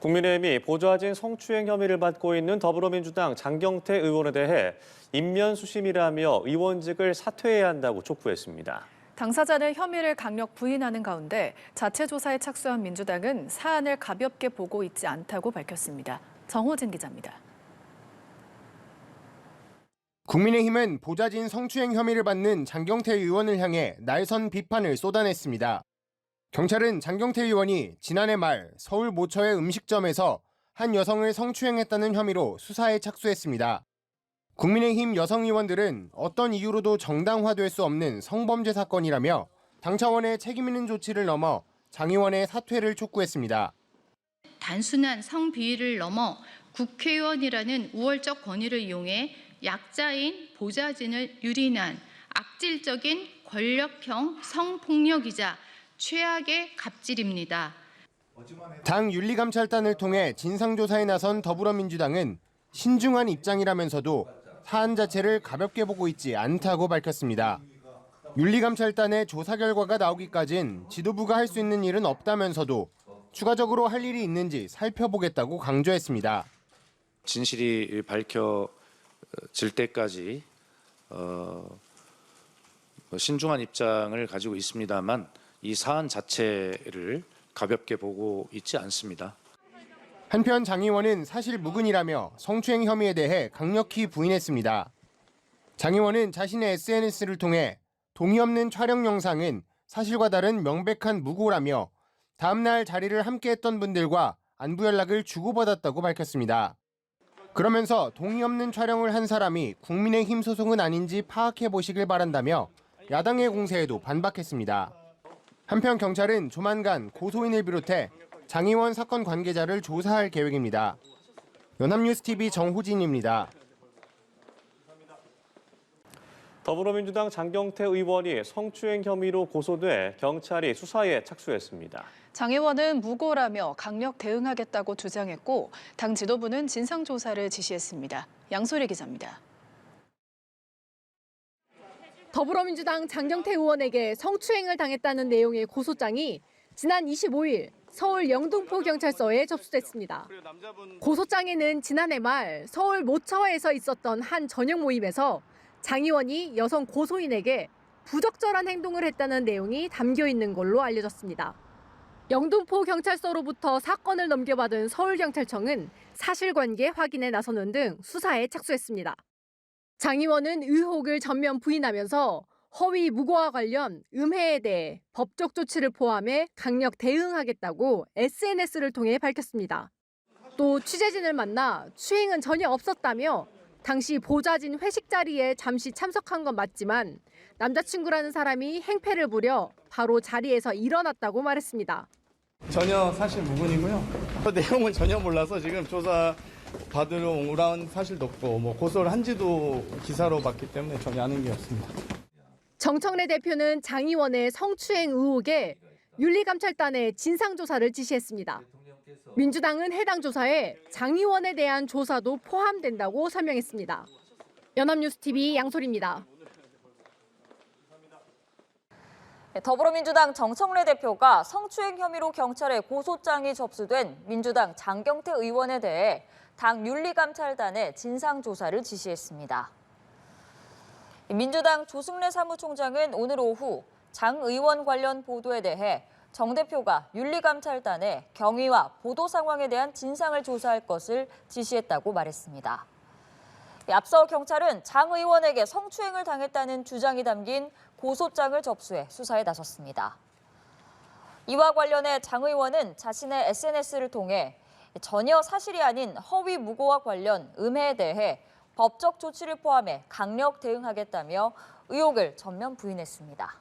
국민의힘이 보좌진 성추행 혐의를 받고 있는 더불어민주당 장경태 의원에 대해 인면수심이라며 의원직을 사퇴해야 한다고 촉구했습니다. 당사자는 혐의를 강력 부인하는 가운데 자체 조사에 착수한 민주당은 사안을 가볍게 보고 있지 않다고 밝혔습니다. 정호진 기자입니다. 국민의힘은 보좌진 성추행 혐의를 받는 장경태 의원을 향해 날선 비판을 쏟아냈습니다. 경찰은 장경태 의원이 지난해 말 서울 모처의 음식점에서 한 여성을 성추행했다는 혐의로 수사에 착수했습니다. 국민의힘 여성 의원들은 어떤 이유로도 정당화될 수 없는 성범죄 사건이라며 당 차원의 책임 있는 조치를 넘어 장 의원의 사퇴를 촉구했습니다. 단순한 성비위를 넘어 국회의원이라는 우월적 권위를 이용해 약자인 보좌진을 유린한 악질적인 권력형 성폭력이자 최악의 갑질입니다. 당 윤리감찰단을 통해 진상조사에 나선 더불어민주당은 신중한 입장이라면서도 사안 자체를 가볍게 보고 있지 않다고 밝혔습니다. 윤리감찰단의 조사 결과가 나오기까진 지도부가 할 수 있는 일은 없다면서도 추가적으로 할 일이 있는지 살펴보겠다고 강조했습니다. 진실이 밝혀질 때까지 신중한 입장을 가지고 있습니다만 이 사안 자체를 가볍게 보고 있지 않습니다. 한편 장 의원은 사실 무근이라며 성추행 혐의에 대해 강력히 부인했습니다. 장 의원은 자신의 SNS를 통해 동의 없는 촬영 영상은 사실과 다른 명백한 무고라며 다음 날 자리를 함께했던 분들과 안부 연락을 주고받았다고 밝혔습니다. 그러면서 동의 없는 촬영을 한 사람이 국민의힘 소속은 아닌지 파악해 보시길 바란다며 야당의 공세에도 반박했습니다. 한편 경찰은 조만간 고소인을 비롯해 장 의원 사건 관계자를 조사할 계획입니다. 연합뉴스TV 정호진입니다. 더불어민주당 장경태 의원이 성추행 혐의로 고소돼 경찰이 수사에 착수했습니다. 장 의원은 무고라며 강력 대응하겠다고 주장했고 당 지도부는 진상조사를 지시했습니다. 양소리 기자입니다. 더불어민주당 장경태 의원에게 성추행을 당했다는 내용의 고소장이 지난 25일 서울 영등포경찰서에 접수됐습니다. 고소장에는 지난해 말 서울 모처에서 있었던 한 저녁 모임에서 장 의원이 여성 고소인에게 부적절한 행동을 했다는 내용이 담겨 있는 걸로 알려졌습니다. 영등포경찰서로부터 사건을 넘겨받은 서울경찰청은 사실관계 확인에 나서는 등 수사에 착수했습니다. 장 의원은 의혹을 전면 부인하면서 허위 무고와 관련 음해에 대해 법적 조치를 포함해 강력 대응하겠다고 SNS를 통해 밝혔습니다. 또 취재진을 만나 추행은 전혀 없었다며 당시 보좌진 회식 자리에 잠시 참석한 건 맞지만 남자친구라는 사람이 행패를 부려 바로 자리에서 일어났다고 말했습니다. 전혀 사실 무근이고요. 내용은 전혀 몰라서 지금 조사 받으러 오라는 사실도 없고 고소를 한지도 기사로 봤기 때문에 전혀 아는 게 없습니다. 정청래 대표는 장 의원의 성추행 의혹에 윤리감찰단에 진상조사를 지시했습니다. 민주당은 해당 조사에 장 의원에 대한 조사도 포함된다고 설명했습니다. 연합뉴스TV 양소리입니다. 더불어민주당 정청래 대표가 성추행 혐의로 경찰에 고소장이 접수된 민주당 장경태 의원에 대해 당 윤리감찰단에 진상조사를 지시했습니다. 민주당 조승래 사무총장은 오늘 오후 장 의원 관련 보도에 대해 정 대표가 윤리감찰단에 경위와 보도 상황에 대한 진상을 조사할 것을 지시했다고 말했습니다. 앞서 경찰은 장 의원에게 성추행을 당했다는 주장이 담긴 고소장을 접수해 수사에 나섰습니다. 이와 관련해 장 의원은 자신의 SNS를 통해 전혀 사실이 아닌 허위 무고와 관련 음해에 대해 법적 조치를 포함해 강력 대응하겠다며 의혹을 전면 부인했습니다.